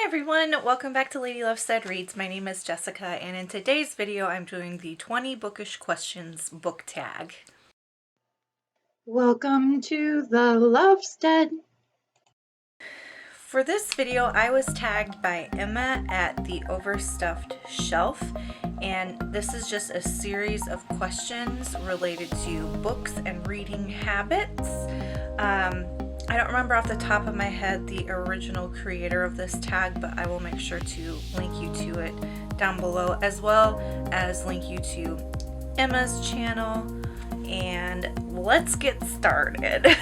Hi everyone, welcome back to Lady Love Said Reads. My name is Jessica, and in today's video I'm doing the 20 Bookish Questions book tag. Welcome to the Lovestead. For this video I was tagged by Emma at the Overstuffed Shelf, and this is just a series of questions related to books and reading habits. I don't remember off the top of my head the original creator of this tag, but I will make sure to link you to it down below, as well as link you to Emma's channel, and let's get started.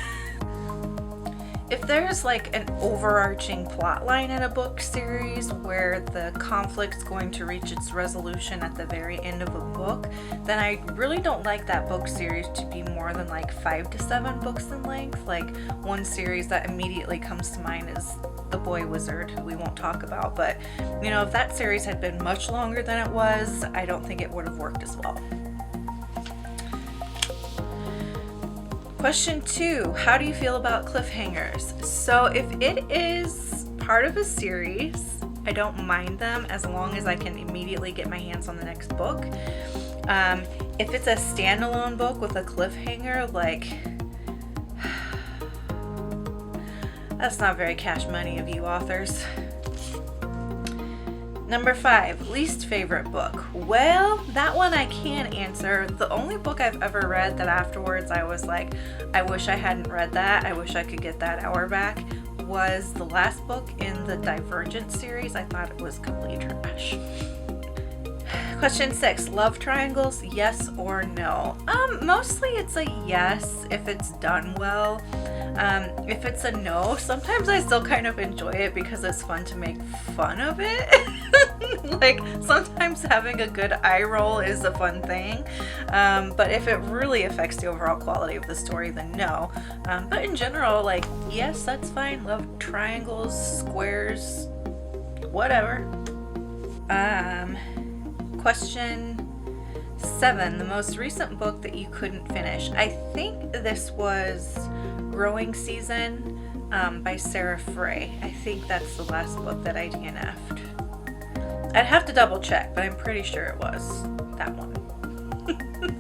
If there's like an overarching plot line in a book series where the conflict's going to reach its resolution at the very end of a book, then I really don't like that book series to be more than like 5 to 7 books in length. Like one series that immediately comes to mind is The Boy Wizard, who we won't talk about, but you know, if that series had been much longer than it was, I don't think it would have worked as well. Question 2, how do you feel about cliffhangers? So if it is part of a series, I don't mind them as long as I can immediately get my hands on the next book. If it's a standalone book with a cliffhanger, like, that's not very cash money of you authors. Number 5, least favorite book. Well, that one I can answer. The only book I've ever read that afterwards I was like, I wish I hadn't read that, I wish I could get that hour back, was the last book in the Divergent series. I thought it was complete trash. Question 6, love triangles, yes or no? Mostly it's a yes if it's done well. If it's a no, sometimes I still kind of enjoy it because it's fun to make fun of it. Like sometimes having a good eye roll is a fun thing, but if it really affects the overall quality of the story, then no. But in general, like, yes, that's fine. Love triangles, squares, whatever. Question 7, the most recent book that you couldn't finish. I think this was Growing Season by Sarah Frey. I think that's the last book that I DNF'd. I'd have to double check, but I'm pretty sure it was that one.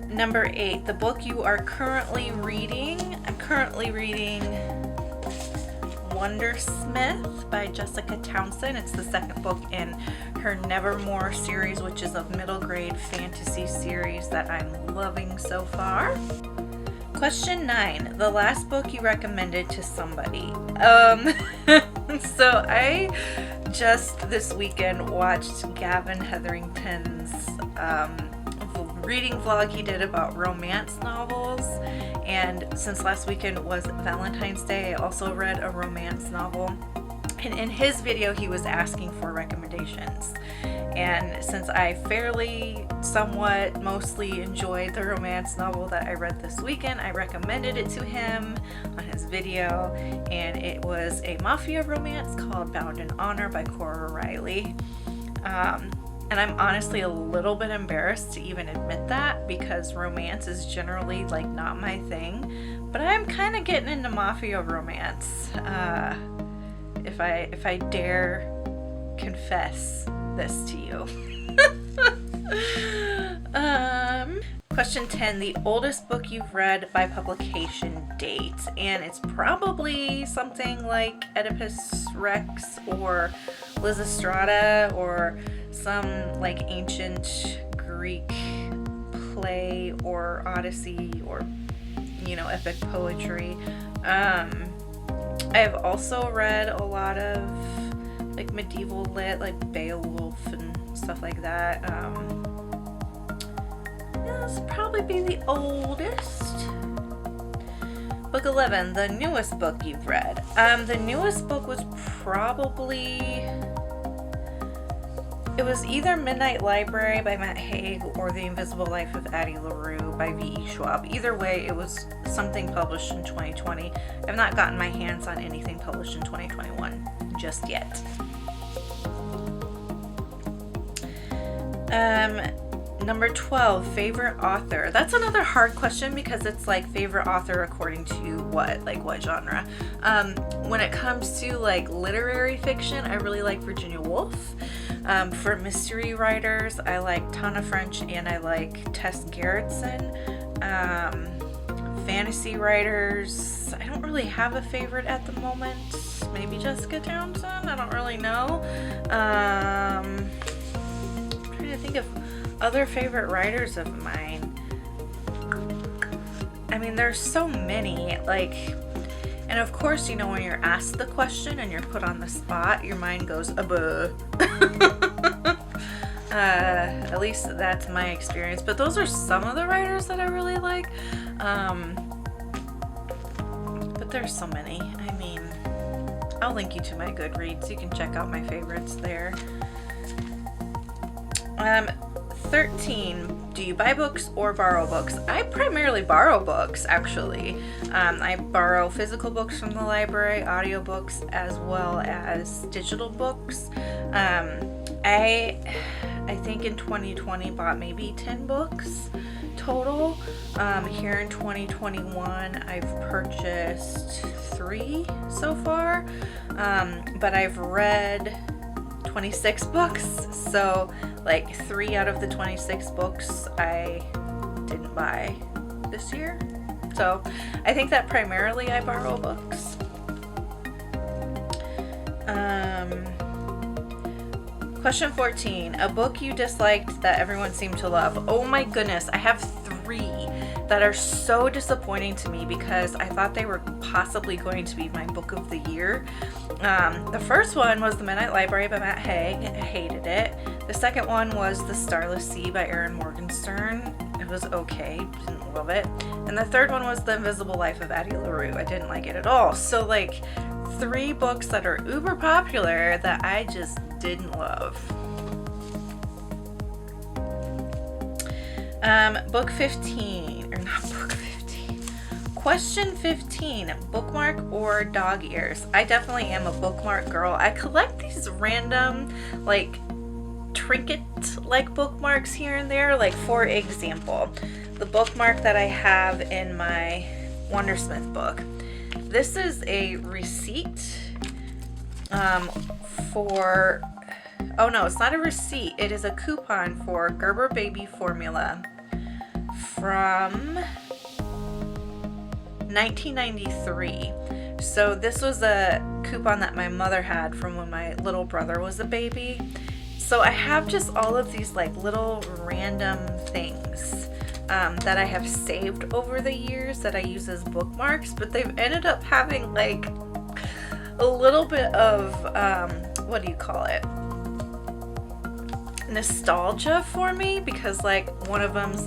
Number 8, the book you are currently reading. I'm currently reading Wondersmith by Jessica Townsend. It's the second book in her Nevermore series, which is a middle grade fantasy series that I'm loving so far. Question 9, the last book you recommended to somebody. So I just this weekend watched Gavin Hetherington's reading vlog he did about romance novels, and since last weekend was Valentine's Day, I also read a romance novel, and in his video he was asking for recommendations, and since I somewhat mostly enjoyed the romance novel that I read this weekend, I recommended it to him on his video, and it was a mafia romance called Bound in Honor by Cora Riley. And I'm honestly a little bit embarrassed to even admit that because romance is generally like not my thing, but I'm kind of getting into mafia romance, if I dare confess this to you. Question 10, the oldest book you've read by publication date, and it's probably something like Oedipus Rex or Lysistrata or some like ancient Greek play or Odyssey or, you know, epic poetry. I've also read a lot of like medieval lit, like Beowulf and stuff like that. This will probably be the oldest. Book 11, the newest book you've read. The newest book was probably, it was either Midnight Library by Matt Haig or The Invisible Life of Addie LaRue by V.E. Schwab. Either way, it was something published in 2020. I've not gotten my hands on anything published in 2021 just yet. Number 12, favorite author. That's another hard question because it's like favorite author according to what? Like what genre? When it comes to like literary fiction, I really like Virginia Woolf. For mystery writers, I like Tana French and I like Tess Gerritsen. Fantasy writers, I don't really have a favorite at the moment. Maybe Jessica Townsend? I don't really know. I'm trying to think of other favorite writers of mine. I mean, there's so many, like, and of course, you know, when you're asked the question and you're put on the spot, your mind goes, buh. At least that's my experience, but those are some of the writers that I really like. But there's so many. I mean, I'll link you to my Goodreads. You can check out my favorites there. 13. Do you buy books or borrow books? I primarily borrow books, actually. I borrow physical books from the library, audiobooks, as well as digital books. I think in 2020 bought maybe 10 books total. Here in 2021, I've purchased 3 so far, but I've read 26 books, so like 3 out of the 26 books I didn't buy this year. So I think that primarily I borrow books. Question 14. A book you disliked that everyone seemed to love. Oh my goodness, I have 3 that are so disappointing to me because I thought they were possibly going to be my book of the year. The first one was The Midnight Library by Matt Haig. I hated it. The second one was The Starless Sea by Erin Morgenstern. It was okay, didn't love it. And the third one was The Invisible Life of Addie LaRue. I didn't like it at all. So like 3 books that are uber popular that I just didn't love. Book 15, or not book 15. Question 15, bookmark or dog ears? I definitely am a bookmark girl. I collect these random, like, trinket-like bookmarks here and there. Like, for example, the bookmark that I have in my Wondersmith book. This is a receipt for, oh no, it's not a receipt. It is a coupon for Gerber Baby Formula from 1993. So this was a coupon that my mother had from when my little brother was a baby. So I have just all of these like little random things that I have saved over the years that I use as bookmarks, but they've ended up having like a little bit of, what do you call it? Nostalgia for me, because like one of them's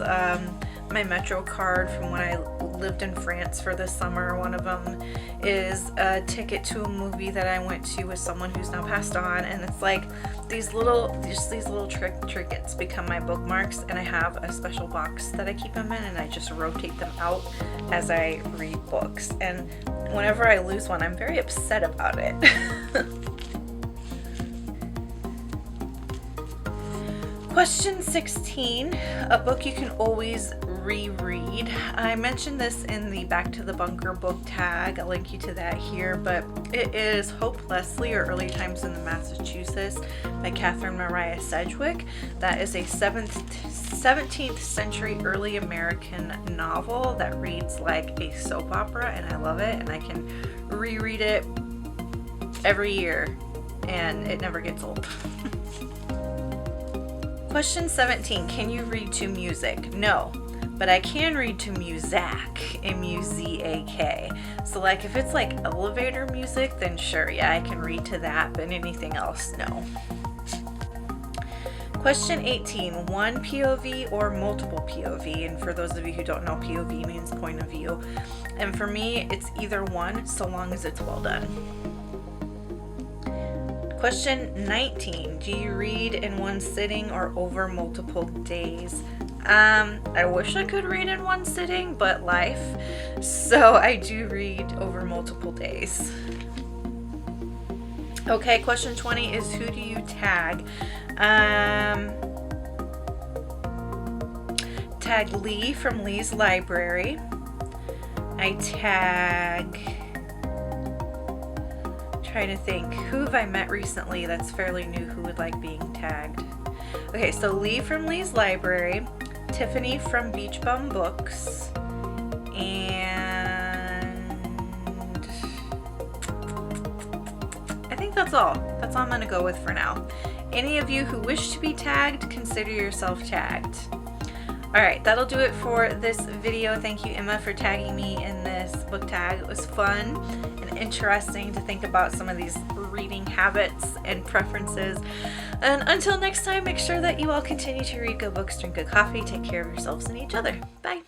my Metro card from when I lived in France for the summer. One of them is a ticket to a movie that I went to with someone who's now passed on, and it's like these little trinkets become my bookmarks, and I have a special box that I keep them in, and I just rotate them out as I read books. And whenever I lose one, I'm very upset about it. Question 16, a book you can always reread. I mentioned this in the Back to the Bunker book tag. I'll link you to that here, but it is Hope Leslie, or Early Times in the Massachusetts by Catherine Mariah Sedgwick. That is a 17th century early American novel that reads like a soap opera, and I love it, and I can reread it every year, and it never gets old. Question 17, can you read to music? No, but I can read to Muzak, M-U-Z-A-K. So like if it's like elevator music, then sure, yeah, I can read to that, but anything else, no. Question 18, one POV or multiple POV? And for those of you who don't know, POV means point of view. And for me, it's either one, so long as it's well done. Question 19, do you read in one sitting or over multiple days? I wish I could read in one sitting, but life. So I do read over multiple days. Okay, question 20 is who do you tag? tag Lee from Lee's Library. I tag, trying to think, who have I met recently that's fairly new who would like being tagged? Okay, so Lee from Lee's Library, Tiffany from Beach Bum Books, and I think that's all. That's all I'm gonna go with for now. Any of you who wish to be tagged, consider yourself tagged. Alright, that'll do it for this video. Thank you, Emma, for tagging me in this book tag. It was fun and interesting to think about some of these reading habits and preferences. And until next time, make sure that you all continue to read good books, drink good coffee, take care of yourselves and each other. Bye!